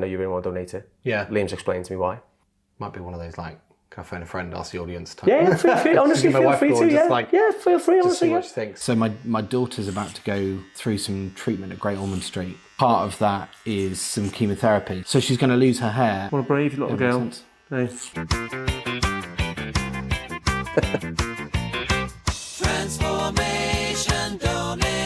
you really want to donate it. Yeah. Liam's explained to me why. Might be one of those like, can I phone a friend, ask the audience type. Yeah, feel free. Honestly, feel free to. Yeah, feel free. Just Honestly, see what she thinks. So my daughter's about to go through some treatment at Great Ormond Street. Part of that is some chemotherapy. So she's going to lose her hair. What a brave little girl. Hey. Transformation donation.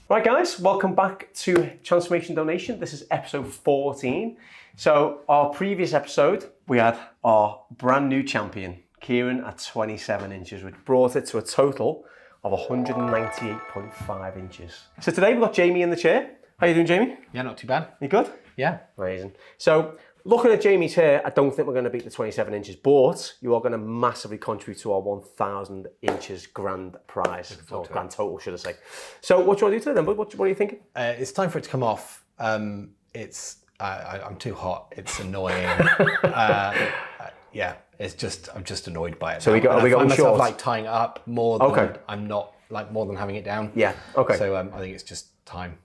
Right, guys, welcome back to Transformation Donation. This is episode 14. So our previous episode, we had our brand new champion, Kieran, at 27 inches, which brought it to a total of 198.5 inches. So today we've got Jamie in the chair. How you doing, Jamie? Yeah, not too bad. You good? Yeah. Amazing. So looking at Jamie's hair, I don't think we're going to beat the 27 inches, but you are going to massively contribute to our 1,000 inches grand prize, or grand total, should I say. So what do you want to do today then, bud? What are you thinking? It's time for it to come off. I'm too hot. It's annoying. Yeah, I'm just annoyed by it. So now. are we going short? Like tying it up more than I'm not like more than having it down. Yeah. Okay. So I think it's just time.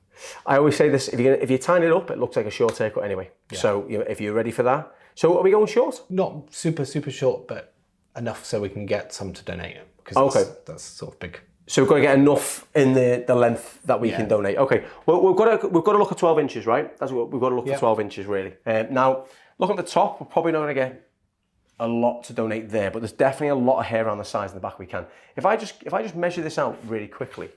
I always say this: if you tie it up, it looks like a short haircut anyway. Yeah. So if you're ready for that, so are we going short? Not super short, but enough so we can get some to donate. Because that's sort of big. So we've got to get enough in the length that we can donate. Okay. Well, we've got to look at 12 inches, right? That's what we've got to look for 12 inches really. Now, looking at the top, we're probably not going to get a lot to donate there, but there's definitely a lot of hair around the sides and the back we can. If I just measure this out really quickly,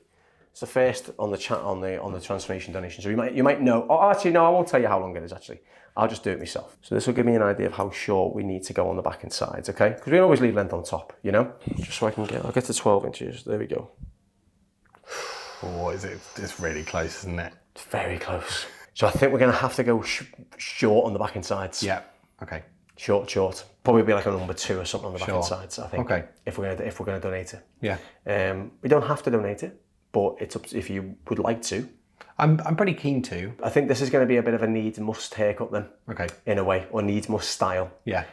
it's the first on the chat on the transformation donation. So you might know. Oh, actually, no, I won't tell you how long it is. Actually, I'll just do it myself. So this will give me an idea of how short we need to go on the back and sides. Okay, because we always leave length on top. You know, just so I'll get to 12 inches. There we go. Oh, is it? It's really close, isn't it? It's very close. So I think we're going to have to go short on the back and sides. Yeah. Okay. Short. Probably be like a number 2 or something on the back and sides. I think. Okay. If we're going to donate it. Yeah. We don't have to donate it, but it's up to, if you would like to. I'm pretty keen to. I think this is going to be a bit of a needs-must haircut then. Okay. In a way, or needs-must style. Yeah.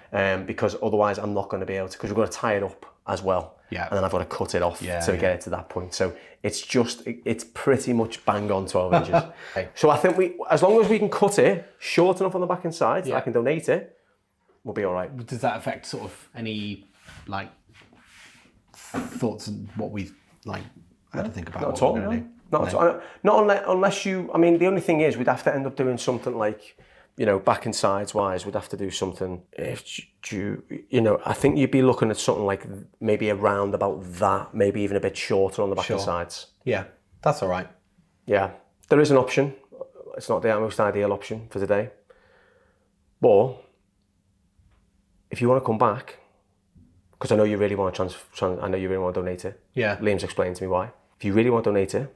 Because otherwise I'm not going to be able to, because we've got to tie it up as well. Yeah. And then I've got to cut it off to get it to that point. So it's pretty much bang on 12 inches. Okay. So I think as long as we can cut it short enough on the back and sides that I can donate it, we'll be all right. Does that affect sort of any like thoughts on what we like had to think about? Not at all. Not unless you. I mean, the only thing is we'd have to end up doing something like, back and sides wise. We'd have to do something. If I think you'd be looking at something like maybe around about that, maybe even a bit shorter on the back and sides. Yeah, that's all right. Yeah, there is an option. It's not the most ideal option for today, but if you want to come back, because I know you really want to I know you really want to donate it. Yeah. Liam's explained to me why. If you really want to donate it,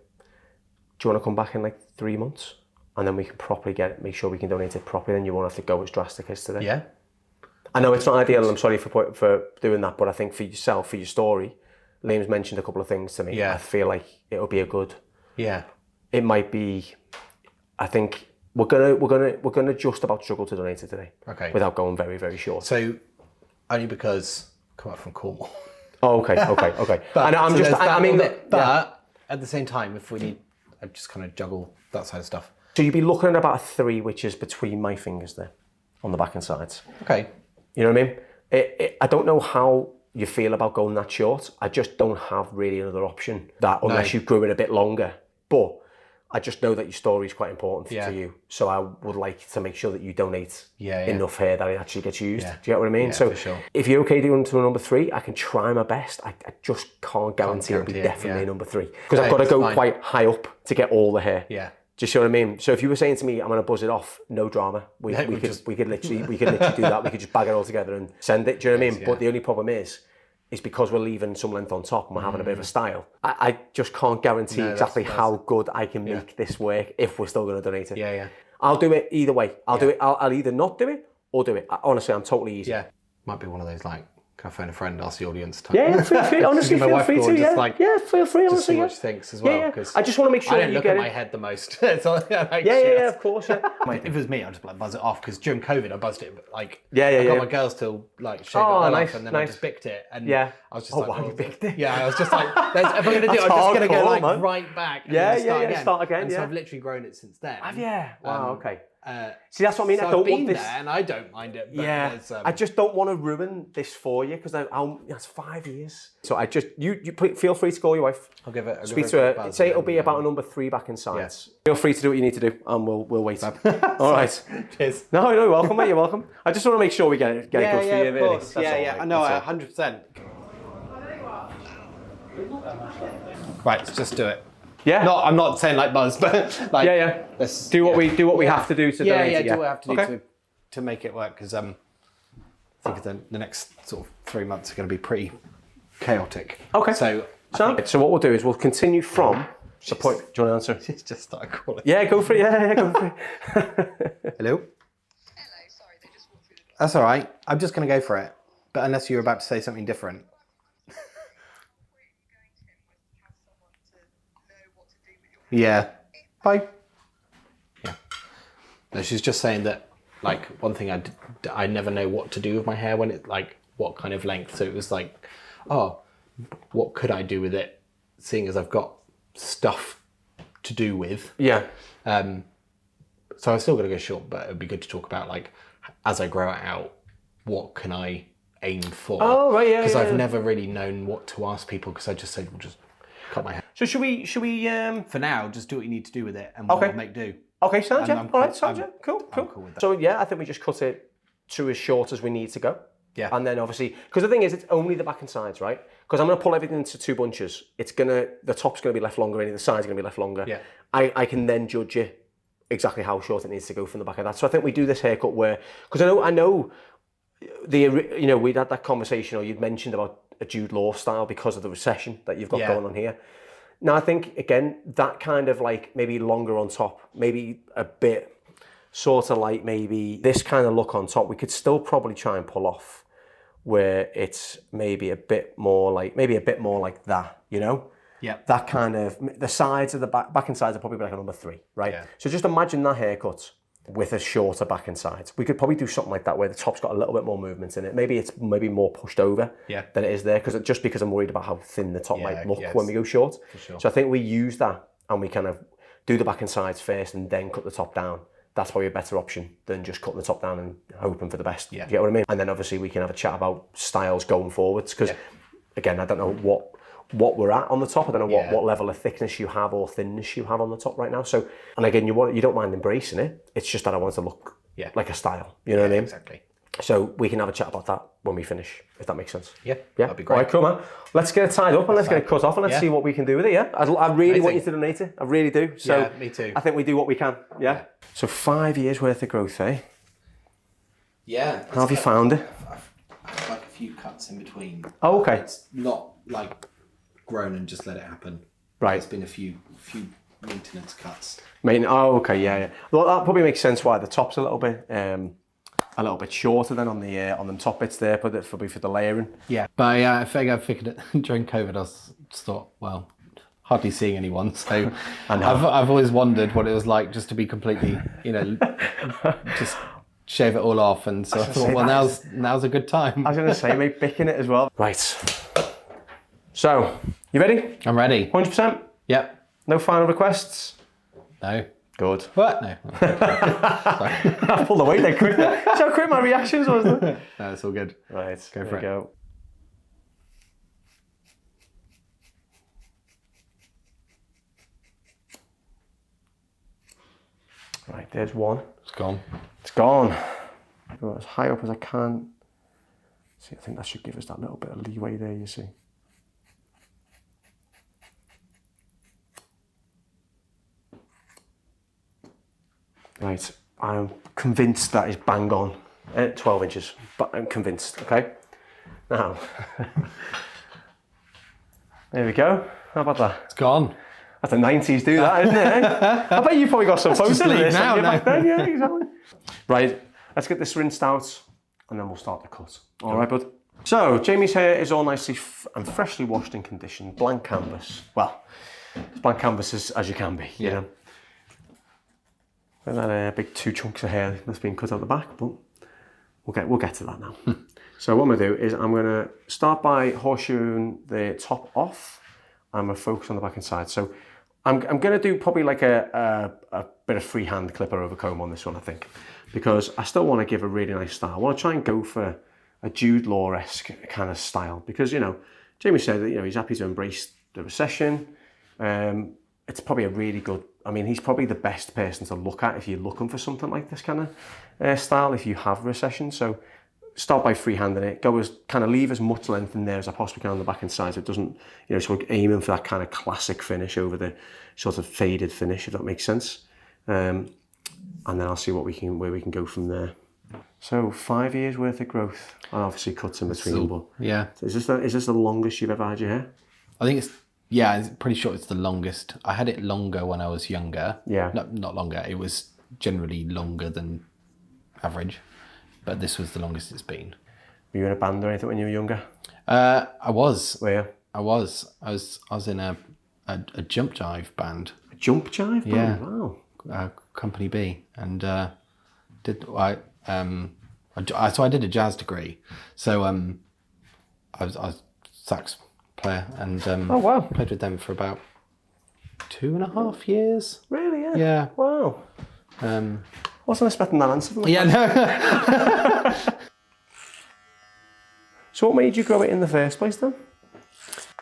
do you want to come back in like 3 months? And then we can properly make sure we can donate it properly, then you won't have to go as drastic as today. Yeah. I know it's not ideal, and I'm sorry for doing that, but I think for yourself, for your story, Liam's mentioned a couple of things to me. Yeah. I feel like it'll be a good. Yeah. It might be. I think we're gonna just about struggle to donate it today. Okay. Without going very, very short. So, only because I come up from Cornwall. Oh, okay. But but at the same time, if we need, I just kind of juggle that side of stuff. So you'd be looking at about a 3, which is between my fingers there, on the back and sides. Okay. You know what I mean? I don't know how you feel about going that short. I just don't have really another option unless you grew it a bit longer. But I just know that your story is quite important to you. So I would like to make sure that you donate enough hair that it actually gets used. Yeah. Do you get what I mean? Yeah, so for sure. if you're okay doing to a number 3, I can try my best. I just can't guarantee it'll be definitely a number 3. Because I've got to go quite high up to get all the hair. Yeah. Do you see what I mean? So if you were saying to me, I'm going to buzz it off, no drama. We could literally do that. We could just bag it all together and send it. Do you know what I mean? Yeah. But the only problem is because we're leaving some length on top and we're having a bit of a style. I just can't guarantee exactly how good I can make this work if we're still going to donate it. Yeah. I'll do it either way. I'll do it. I'll either not do it or do it. Honestly, I'm totally easy. Yeah. Might be one of those like, Can I phone a friend, ask the audience? Yeah, feel free. Honestly, feel free to. Yeah, feel free. Just Honestly, see what she thinks as well. Yeah. I just want to make sure I that don't you look get at it. my head the most. Like, Yeah, of course. Yeah. If it was me, I'd just like buzz it off because during COVID, I buzzed it. Like, Yeah. I got my girls to like shave it all nice, off, and then I just bicked it. And Yeah. I was just Oh, like, wow, you bicked it. Yeah, I was just like, if I'm going to do it, I'm just going to go like right back. And then Start again. And so I've literally grown it since then. Wow. Okay. See, that's what I mean. So I don't I've been want this. there, and I don't mind it. But I just don't want to ruin this for you because it's 5 years. So I just feel free to call your wife. I'll give it. Speak to her. Say it'll be about a number 3 back in sides. Feel free to do what you need to do, and we'll wait. All right. Cheers. No, you're welcome, mate. You're welcome. I just want to make sure we get it good for you. Of course. Really. I know. 100%. Right, let's just do it. Yeah. No, I'm not saying like buzz, but like Let's do what we have to do to donate it. Do what I have to do to make it work because I think the next sort of 3 months are going to be pretty chaotic. Okay. So what we'll do is we'll continue from the point. Do you want to answer? just start calling. Yeah, go for it. Yeah, go for it. Hello. Hello, sorry, they just walked through the door. That's all right. I'm just going to go for it. But unless you're about to say something different. Yeah. Bye. Yeah. No, she's just saying that, like, one thing I never know what to do with my hair when it, like, what kind of length. So it was like, oh, what could I do with it? Seeing as I've got stuff to do with. Yeah. So I'm still going to go short, but it would be good to talk about, like, as I grow it out, what can I aim for? Oh, right, yeah. Because I've never really known what to ask people because I just said, well, just cut my hair. So should we For now, just do what you need to do with it and we'll make do. Okay, sounds I'm all right, sounds cool. cool with that. So I think we just cut it to as short as we need to go. Yeah. And then obviously, because the thing is, it's only the back and sides, right? Because I'm going to pull everything into 2 bunches. The top's going to be left longer and the side's going to be left longer. Yeah. I can then judge it exactly how short it needs to go from the back of that. So I think we do this haircut where, because I know we'd had that conversation, or you'd mentioned about a Jude Law style because of the recession that you've got going on here. Now I think again that kind of like maybe longer on top, maybe a bit sort of like maybe this kind of look on top, we could still probably try and pull off where it's maybe a bit more like that, you know? Yeah. That kind of the sides of the back and sides are probably like a number 3, right? Yeah. So just imagine that haircut with a shorter back and sides. We could probably do something like that where the top's got a little bit more movement in it. Maybe it's more pushed over than it is there because I'm worried about how thin the top might look when we go short. For sure. So I think we use that and we kind of do the back and sides first and then cut the top down. That's probably a better option than just cutting the top down and hoping for the best. Yeah. Do you get what I mean? And then obviously we can have a chat about styles going forwards because again, I don't know what we're at on the top. I don't know what level of thickness you have or thinness you have on the top right now. So, and again, you don't mind embracing it. It's just that I want it to look like a style. You know what I mean? Exactly. So we can have a chat about that when we finish, if that makes sense. Yeah, that'd be great. All right, cool, man. Let's get it tied up and let's get it cut off and let's see what we can do with it, yeah? I really want you to donate it. I really do. So yeah, me too. I think we do what we can, yeah? So 5 years worth of growth, eh? Yeah. How have you found it? I've had like a few cuts in between. Oh, okay. It's not like grown and just let it happen. Right. There's been a few maintenance cuts. Okay, yeah. Well, that probably makes sense why the top's a little bit shorter than on the top bits there, but for the layering. Yeah, but I figured it during COVID. I just thought, well, hardly seeing anyone, so I've always wondered what it was like just to be completely, just shave it all off, and so I thought, well, now's a good time. I was going to say, mate, picking it as well. Right. So, you ready? I'm ready. 100%? Yep. No final requests? No. Good. What? No. I pulled away there quick. See how quick my reactions was there? No, it's all good. Right, go for it. Go. Right, there's one. It's gone. It's gone. Go as high up as I can. See, I think that should give us that little bit of leeway there, you see. Right, I'm convinced that is bang on. 12 inches, but I'm convinced, okay? Now, there we go. How about that? It's gone. That's the 90s do that, isn't it? I bet you've probably got some photos of this. Now, back then. Yeah, exactly. Right, let's get this rinsed out and then we'll start the cut. All right, bud? So, Jamie's hair is all nicely and freshly washed and conditioned. Blank canvas. Well, as blank canvas as you can be, you know. And then big 2 chunks of hair that's been cut out the back, but we'll get to that now. So what I'm going to do is I'm going to start by horseshoeing the top off. I'm going to focus on the back and side. So I'm going to do probably like a bit of freehand clipper over comb on this one, I think, because I still want to give a really nice style. I want to try and go for a Jude Law-esque kind of style because, you know, Jamie said that, you know, he's happy to embrace the recession. It's probably a really good, I mean, he's probably the best person to look at if you're looking for something like this kind of style, if you have recession. So start by freehanding it, kind of leave as much length in there as I possibly can on the back and side so it doesn't, you know, so we're aiming for that kind of classic finish over the sort of faded finish, if that makes sense. And then I'll see where we can go from there. So 5 years worth of growth, and obviously cuts in between. But yeah. Is this the longest you've ever had your hair? I think I'm pretty sure it's the longest. I had it longer when I was younger. Yeah. No, not longer. It was generally longer than average, but this was the longest it's been. Were you in a band or anything when you were younger? I was. Were you? I was in a jump jive band. A jump jive band? Yeah. Wow. Company B, and so I did a jazz degree. So I was sax player and oh wow, played with them for about 2.5 years. Really? Yeah. Yeah. Wow. Wasn't expecting that answer from me. Yeah. No. So what made you grow it in the first place then?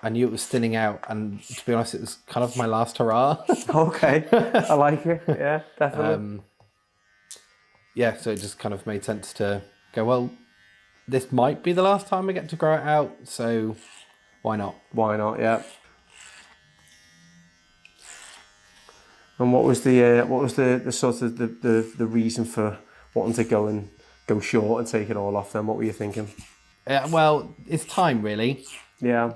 I knew it was thinning out, and to be honest, it was kind of my last hurrah. Okay, I like it. Yeah, definitely. Yeah, so it just kind of made sense to go, well, this might be the last time I get to grow it out, so why not? Why not? Yeah. And what was the sort of the reason for wanting to go short and take it all off then? What were you thinking? Well, it's time really. Yeah.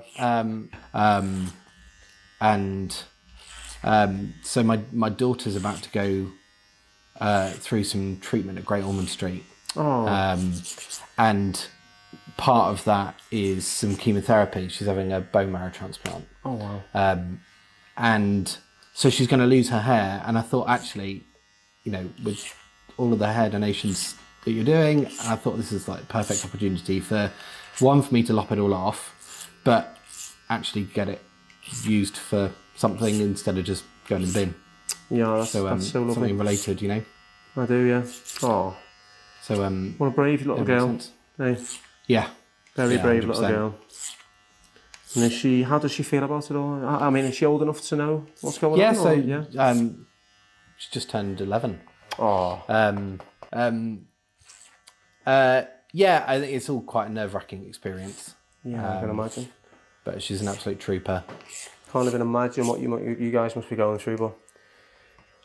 So my daughter's about to go through some treatment at Great Ormond Street. Oh. And part of that is some chemotherapy. She's having a bone marrow transplant. Oh wow. And so she's going to lose her hair. And I thought, actually, you know, with all of the hair donations that you're doing, I thought this is like perfect opportunity for me to lop it all off, but actually get it used for something instead of just going in the bin. Yeah, that's so lovely. Something related, you know. I do, yeah. Oh. So what a brave little girl. Hey. Yeah. Very brave 100%. Little girl. And how does she feel about it all? I mean, is she old enough to know what's going on? Yeah, she just turned 11. Oh. Yeah, I think it's all quite a nerve-wracking experive. Yeah, I can imagine. But she's an absolute trooper. Can't even imagine what you guys must be going through. But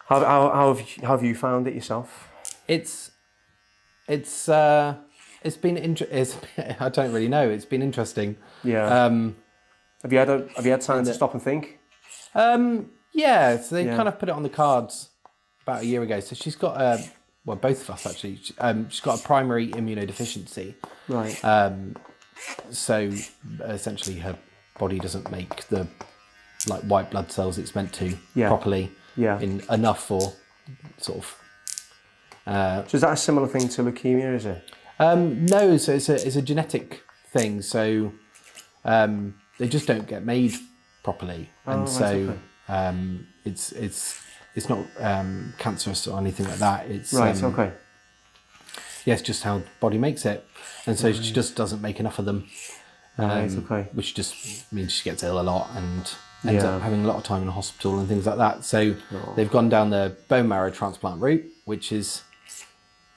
how have you found it yourself? It's been I don't really know. It's been interesting. Yeah. Have you had time to stop and think? Yeah. So they kind of put it on the cards about a year ago. So she's got well, both of us actually. She's got a primary immunodeficiency. Right. So essentially, her body doesn't make the white blood cells it's meant to properly. Yeah. In enough for sort of. So is that a similar thing to leukemia? Is it? No. So it's a genetic thing. So they just don't get made properly, and so it's not cancerous or anything like that. It's right. Okay. Yeah, it's just how the body makes it, and so she just doesn't make enough of them. Which just means she gets ill a lot and ends up having a lot of time in the hospital and things like that. So they've gone down the bone marrow transplant route, which is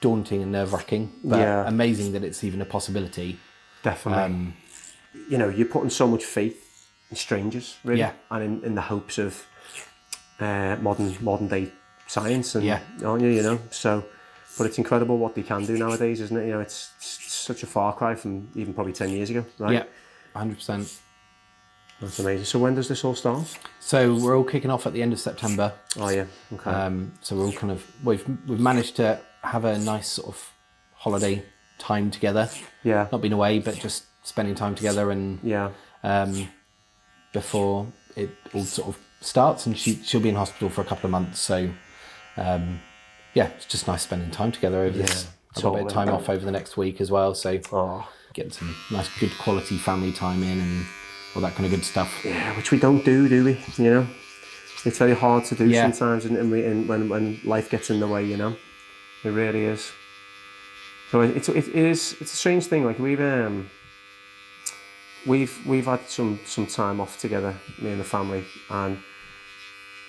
daunting and nerve-wracking, but amazing that it's even a possibility. Definitely. You know, you're putting so much faith in strangers, really, and in the hopes of modern day science, and aren't you? You know, so. But it's incredible what they can do nowadays, isn't it? You know, it's such a far cry from even probably 10 years ago, right? Yeah, 100%. That's amazing. So when does this all start? So we're all kicking off at the end of September. Oh yeah, okay. So we're all kind of we've managed to have a nice sort of holiday time together. Yeah. Not been away, but just spending time together and Yeah. before it all sort of starts, and she'll be in hospital for a couple of months. So it's just nice spending time together over this. I've got a bit of time off over the next week as well, so getting some nice, good quality family time in and all that kind of good stuff. Yeah, which we don't do we? You know, it's very hard to do sometimes, and when life gets in the way, you know, it really is. So it is a strange thing. Like we've had some time off together, me and the family, and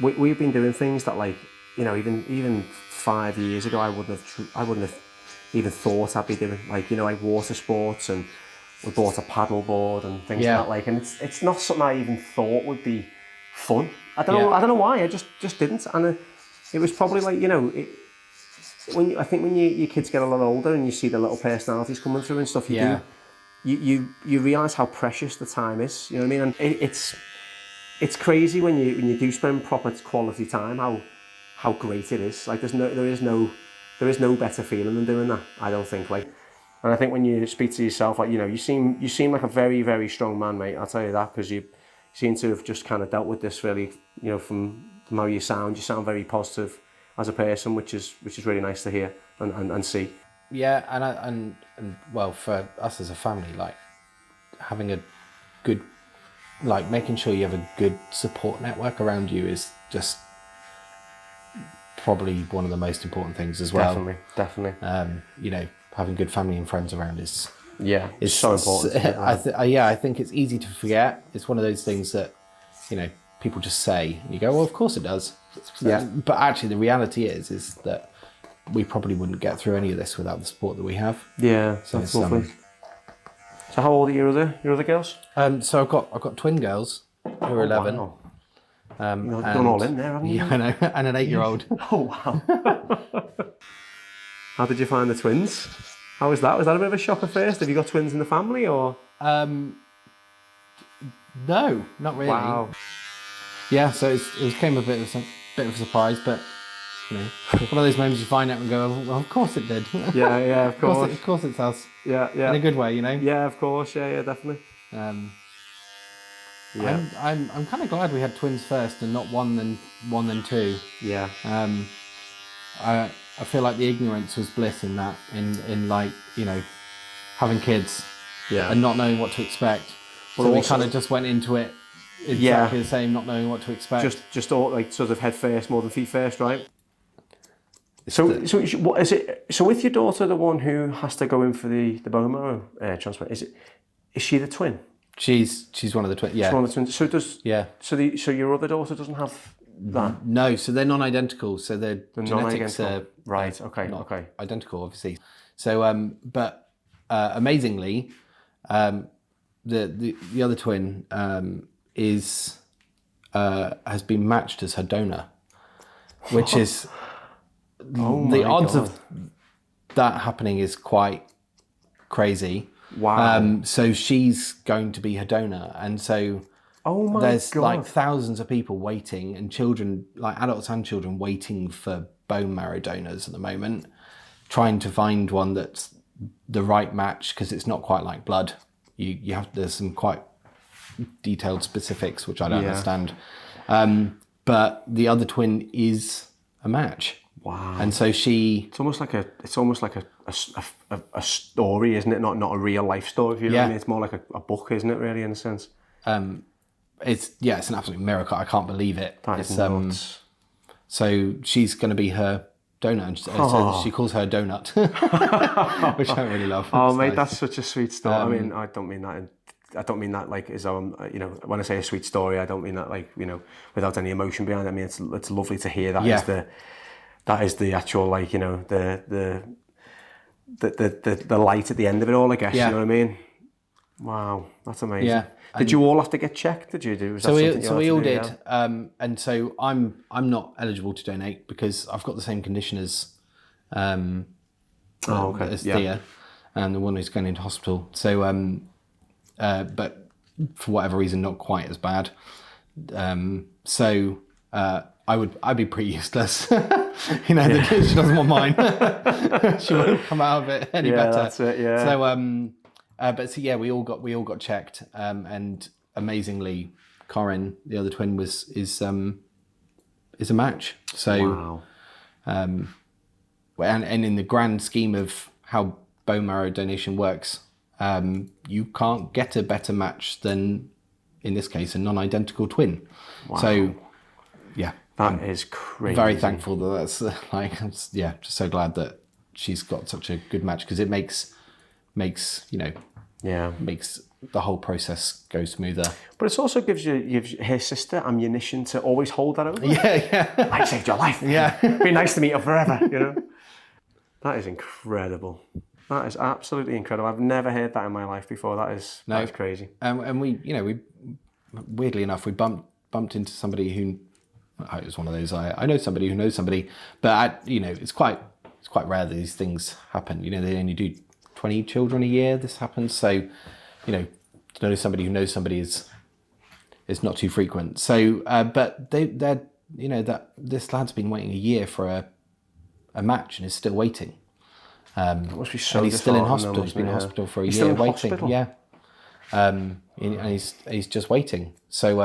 we've been doing things that, like, you know, even 5 years ago I wouldn't have even thought I'd be doing, like, you know, like water sports, and we bought a paddle board and things like that, like, and it's not something I even thought would be fun. I don't know why, I just didn't, and it was probably like, you know, I think when your kids get a lot older and you see the little personalities coming through and stuff, you realise how precious the time is, you know what I mean? And it's crazy when you do spend proper quality time, how great it is. Like there is no better feeling than doing that, I don't think. Like, and I think when you speak to yourself, like, you know, you seem like a very, very strong man, mate. I'll tell you that, because you seem to have just kind of dealt with this really, you know, from how you sound very positive as a person, which is really nice to hear and see. Yeah, and well, for us as a family, like having a good, like making sure you have a good support network around you is just probably one of the most important things as well. Definitely. You know, having good family and friends around is so important. I think it's easy to forget. It's one of those things that, you know, people just say, and you go, well, of course it does. Yeah. But actually, the reality is that we probably wouldn't get through any of this without the support that we have. Yeah, so that's lovely. So how old are your other girls? So I've got twin girls who are 11. Wow. You've done all in there, haven't you? Yeah, I know, and an 8-year-old. Oh wow! How did you find the twins? How was that? Was that a bit of a shock at first? Have you got twins in the family, or? No, not really. Wow. Yeah, so it came a bit of a surprise, but you know, one of those moments you find out and go, well, of course it did. Yeah, of course. Of course it's us. Yeah. In a good way, you know. Yeah, of course. Yeah, definitely. Yeah. I'm kind of glad we had twins first and not one then two. Yeah. I feel like the ignorance was bliss in that, in like, you know, having kids and not knowing what to expect. Well, so we kind of just went into it exactly the same, not knowing what to expect. Just all like sort of head first more than feet first, right? So what is it? So with your daughter, the one who has to go in for the bone marrow transplant, is she the twin? She's one of the twins. Yeah, she's one of the twins. So does so your other daughter doesn't have that? No, so they're non-identical. So their genetics are right. Okay. Identical, obviously. So, but amazingly, the other twin has been matched as her donor, which is the odds of that happening is quite crazy. Wow. So she's going to be her donor, and so there's like thousands of people waiting, and children, like adults and children, waiting for bone marrow donors at the moment, trying to find one that's the right match, because it's not quite like blood. You have, there's some quite detailed specifics which I don't understand, but the other twin is a match. Wow. And so it's almost like a story, isn't it? Not a real life story. If you know what I mean? It's more like a book, isn't it? Really, in a sense. It's an absolute miracle. I can't believe it. That is nuts. So she's going to be her donut, and so she calls her donut, which I really love. Oh, mate, that's such a sweet story. I mean, I don't mean that like as you know, when I say a sweet story, I don't mean that like, you know, without any emotion behind it. I mean, it's lovely to hear that that is the actual, like, you know, the light at the end of it all, I guess. You know what I mean? Wow, that's amazing. Yeah. Did you all have to get checked? Did you do? So we all did. And so I'm not eligible to donate because I've got the same condition as Thea, and the one who's going into hospital. So but for whatever reason, not quite as bad. I'd be pretty useless. You know, she doesn't want mine. She wouldn't come out of it any better. That's it, yeah. So But so yeah, we all got checked, and amazingly, Corin, the other twin, is a match. So, Wow. and in the grand scheme of how bone marrow donation works, you can't get a better match than, in this case, a non-identical twin. Wow. So, yeah, That is crazy. very thankful that that's just so glad that she's got such a good match, because it makes the whole process go smoother. But it also gives her sister ammunition to always hold that over. Yeah. I saved your life. Yeah. Be nice to meet her forever, you know? That is incredible. That is absolutely incredible. I've never heard that in my life before. That is crazy. And we weirdly enough, we bumped into somebody who, it was one of those, I know somebody who knows somebody, but it's quite rare that these things happen. They only do 20 children a year. This happens. So, to know somebody who knows somebody is not too frequent. So, but they're that this lad's been waiting a year for a match and is still waiting. That must be so. And he's still in hospital. He's been in hospital for a year waiting. Hospital? Yeah. And he's just waiting. So,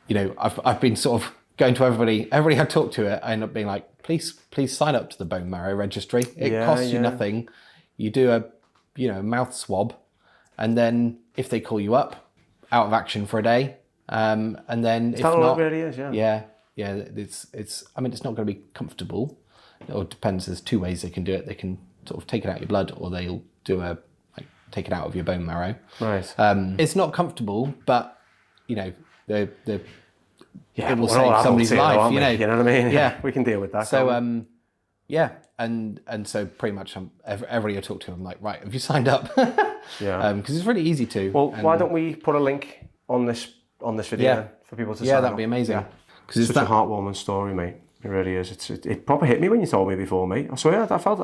I've been sort of going to everybody I talk to, I end up being like, please sign up to the bone marrow registry. It costs you nothing. You do a mouth swab, and then if they call you up, out of action for a day, and then if not, it really is, yeah. It's I mean, it's not going to be comfortable. It depends. There's two ways they can do it. They can sort of take it out your blood, or they'll do take it out of your bone marrow. Right. It's not comfortable, but it will we're save all somebody's adults here, life. aren't we? You know what I mean? Yeah, we can deal with that. So and so pretty much everybody I talk to, I'm like, right, have you signed up? Yeah. Because it's really easy to. Well, why don't we put a link on this video then for people to sign up? That'd be amazing. Because it's such a heartwarming story, mate. It really is. It probably hit me when you told me before, mate. I swear, I felt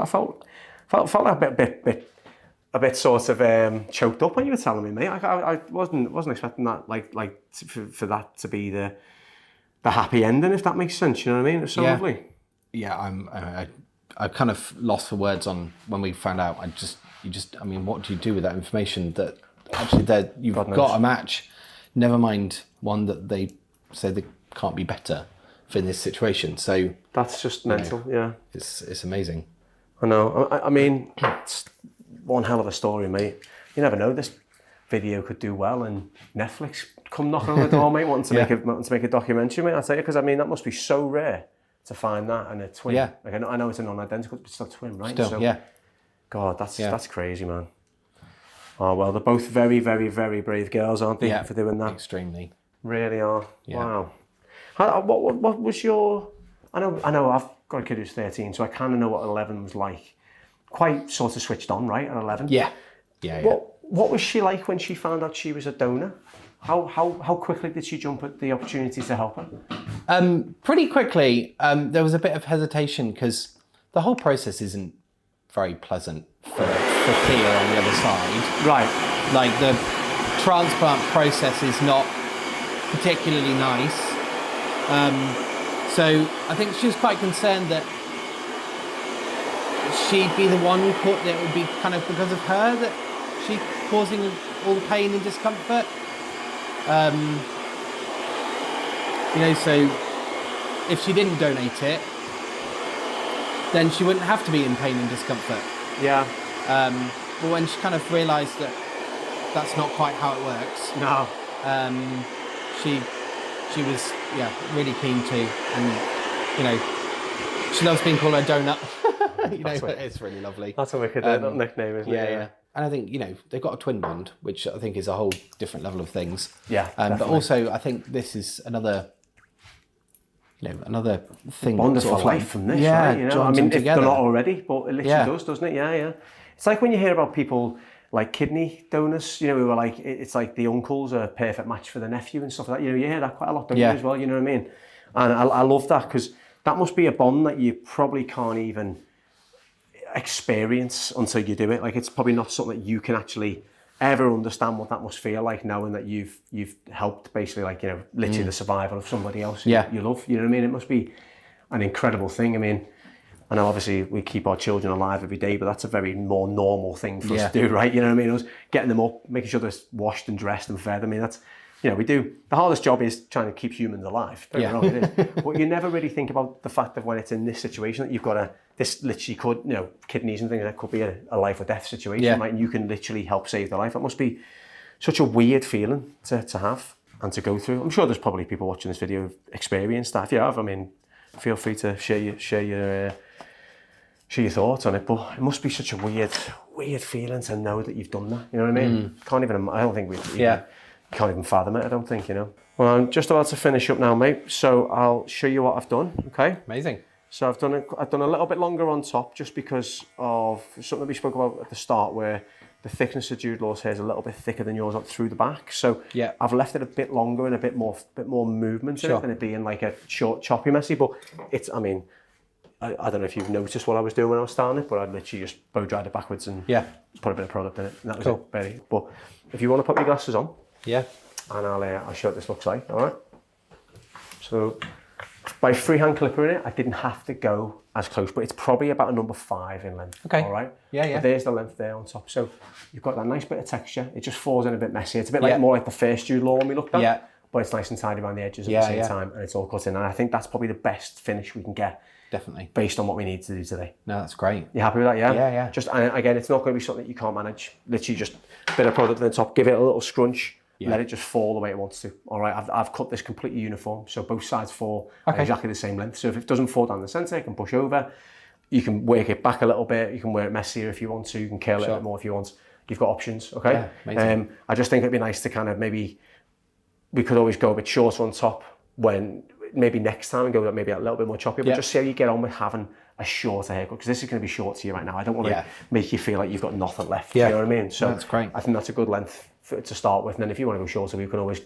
a bit sort of choked up when you were telling me, mate. I wasn't expecting that for that to be the happy ending, if that makes sense. You know what I mean? It's so lovely. Yeah, I kind of lost for words on when we found out. I mean, what do you do with that information that actually you've got a match? Never mind one that they say they can't be better for this situation. So that's just mental. Yeah, it's amazing. I know. I mean, it's one hell of a story, mate. You never know. This video could do well, and Netflix come knocking on the door, mate, wanting to make a documentary, mate. I tell you, because I mean, that must be so rare to find that and a twin. Yeah. Like I know it's a non-identical, but it's still a twin, right? God, that's crazy, man. Oh well, they're both very, very, very brave girls, aren't they? For doing that. Extremely. Really are. Yeah. Wow. What was your? I know. I've got a kid who's 13, so I kind of know what 11 was like. Quite sort of switched on, right? At 11. Yeah. What was she like when she found out she was a donor? How quickly did she jump at the opportunity to help her? Pretty quickly. There was a bit of hesitation because the whole process isn't very pleasant for Kia on the other side. Right. Like the transplant process is not particularly nice. So I think she was quite concerned that she'd be the one that it would be kind of because of her that she's causing all the pain and discomfort. So if she didn't donate it, then she wouldn't have to be in pain and discomfort. Yeah. But when she kind of realised that that's not quite how it works. No. She was really keen to, and she loves being called a donut. It's really lovely. That's a wicked nickname, isn't it? Yeah. And I think they've got a twin bond, which I think is a whole different level of things. Yeah. But also I think this is another thing. Bond for life from this, right? I mean, if they're not already, but it literally does, doesn't it? Yeah. It's like when you hear about people like kidney donors, who are like, it's like the uncle's a perfect match for the nephew and stuff like that. You hear that quite a lot, don't you, as well? You know what I mean? And I love that because that must be a bond that you probably can't even experience until you do it. Like it's probably not something that you can actually ever understand what that must feel like, knowing that you've helped basically, like, literally the survival of somebody else you love. You know what I mean? It must be an incredible thing. I mean, I know obviously we keep our children alive every day, but that's a very more normal thing for us to do, right? You know what I mean? Us getting them up, making sure they're washed and dressed and fed. I mean, that's, you know, we do. The hardest job is trying to keep humans alive. Don't get me wrong, it is. But you never really think about the fact that when it's in this situation that you've got this literally could, you know, kidneys and things, that could be a life or death situation, right? And you can literally help save their life. It must be such a weird feeling to have and to go through. I'm sure there's probably people watching this video who've experienced that. If you have, I mean, feel free to share your thoughts on it, but it must be such a weird feeling to know that you've done that. You know what I mean? I don't think can't even fathom it. I don't think, you know. Well, I'm just about to finish up now, mate. So I'll show you what I've done. Okay. Amazing. So I've done a little bit longer on top, just because of something that we spoke about at the start, where the thickness of Jude Law's hair is a little bit thicker than yours up through the back. So I've left it a bit longer and a bit more movement in it than it being like a short, choppy, messy. But it's, I mean, I don't know if you've noticed what I was doing when I was starting it, but I'd literally just blow dried it backwards and put a bit of product in it. And that was it, really. But if you want to put your glasses on, and I'll show what this looks like. All right. So by freehand clipping it, I didn't have to go as close, but it's probably about a number 5 in length. Okay. All right. But there's the length there on top. So you've got that nice bit of texture. It just falls in a bit messy. It's a bit like more like the first Jude Law one we looked at. But it's nice and tidy around the edges at the same time, and it's all cut in. And I think that's probably the best finish we can get. Definitely. Based on what we need to do today. No, that's great. You happy with that? Yeah. Yeah. Just, and again, it's not going to be something that you can't manage. Literally, just a bit of product on the top. Give it a little scrunch. Let it just fall the way it wants to. All right. I've cut this completely uniform, so both sides fall at exactly the same length. So if it doesn't fall down the centre, it can push over. You can work it back a little bit. You can wear it messier if you want to. You can curl it a bit more if you want. You've got options. Okay. Yeah, amazing. I just think it'd be nice to kind of maybe we could always go a bit shorter on top when. Maybe next time and go maybe a little bit more choppy, but just see how you get on with having a shorter haircut, because this is going to be short to you right now. I don't want to make you feel like you've got nothing left. You know what I mean? So that's great. I think that's a good length to start with, and then if you want to go shorter, we can always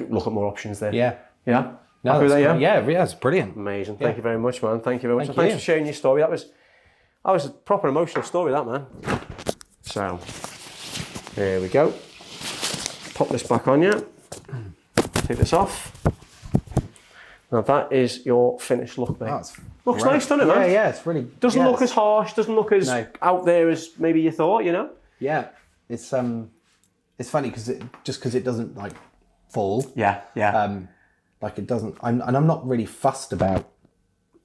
look at more options there. Yeah. No, it's brilliant. Amazing. Thank you very much, man. Thank you very much. Thanks for sharing your story. That was a proper emotional story, that, man. So there we go. Pop this back on you. Take this off. Now that is your finished look, mate. Looks nice, doesn't it, man? Yeah, it's really... Doesn't look as harsh, doesn't look as out there as maybe you thought, you know? Yeah, it's funny because it doesn't like fall. Yeah. Like it doesn't, I'm not really fussed about,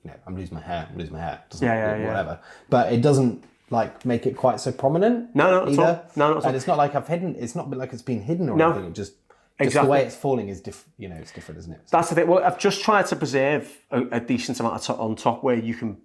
you know, I'm losing my hair. Whatever. But it doesn't like make it quite so prominent. No, either. No, and it's not like I've hidden. It's not like it's been hidden or anything. It just the way it's falling is it's different, isn't it? That's the thing. Well, I've just tried to preserve a decent amount of on top where you can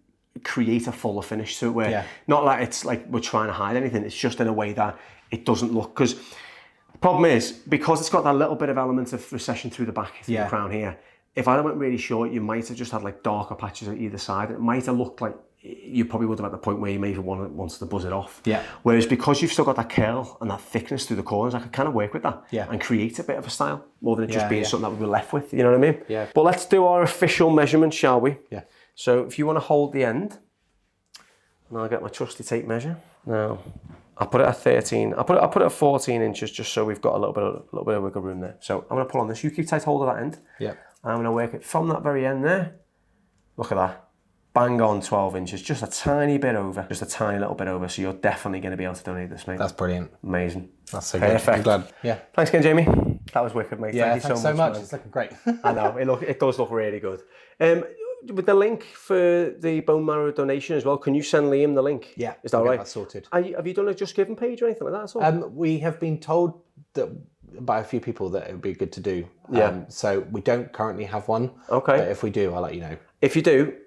create a fuller finish to it, where not like it's like we're trying to hide anything. It's just in a way that it doesn't look, because the problem is, because it's got that little bit of element of recession through the back, through the crown here, if I went really short, you might have just had like darker patches on either side. It might have looked like you probably would have at the point where you may even wanted to buzz it off. Yeah. Whereas because you've still got that curl and that thickness through the corners, I could kind of work with that and create a bit of a style more than it just being something that we were left with. You know what I mean? Yeah. But let's do our official measurement, shall we? Yeah. So if you want to hold the end, and I'll get my trusty tape measure. Now, I'll put it at 13. I'll put it at 14 inches just so we've got a little bit of wiggle room there. So I'm going to pull on this. You keep tight hold of that end. Yeah. I'm going to work it from that very end there. Look at that. Bang on 12 inches, just a tiny bit over, just a tiny little bit over. So you're definitely going to be able to donate this, mate. That's brilliant. Amazing. That's so Perfect. good. I'm glad. Yeah. Thanks again, Jamie. That was wicked, mate. Yeah, Thank you so much. man. It's looking great. I know, it does look really good. With the link for the bone marrow donation as well, can you send Liam the link? Yeah. Is that right? That's sorted. Have you done a Just Giving page or anything like that at all? We have been told that by a few people that it would be good to do. Yeah. So we don't currently have one. Okay. But if we do, I'll let you know. If you do,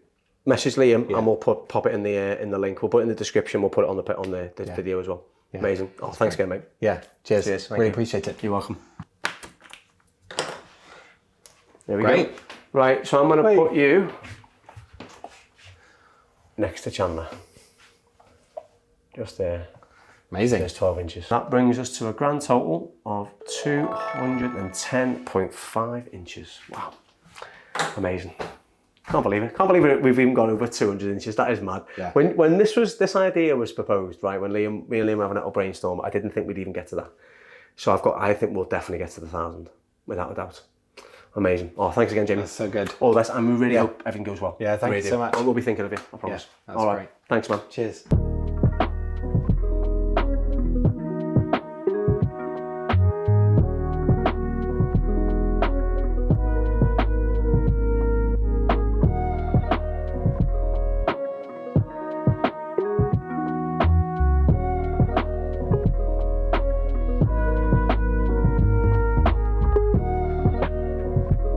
message Liam and we'll pop it in the link. We'll put it in the description. We'll put it on the video as well. Yeah. Amazing. Oh, thanks again, mate. Yeah. Cheers. Really you. appreciate it. You're welcome. There we go. Right. So I'm going to put you next to Chandler. Just there. Amazing. There's 12 inches. That brings us to a grand total of 210.5 inches. Wow. Amazing. Can't believe it. Can't believe we've even gone over 200 inches. That is mad. Yeah. When this idea was proposed, right, when me and Liam were having a little brainstorm, I didn't think we'd even get to that. So I think we'll definitely get to the 1,000, without a doubt. Amazing. Oh, thanks again, Jamie. That's so good. All the best, and we really hope everything goes well. Yeah, thank you Really so do. much. We'll be thinking of you, I promise. that's All right. great. Thanks, man. Cheers.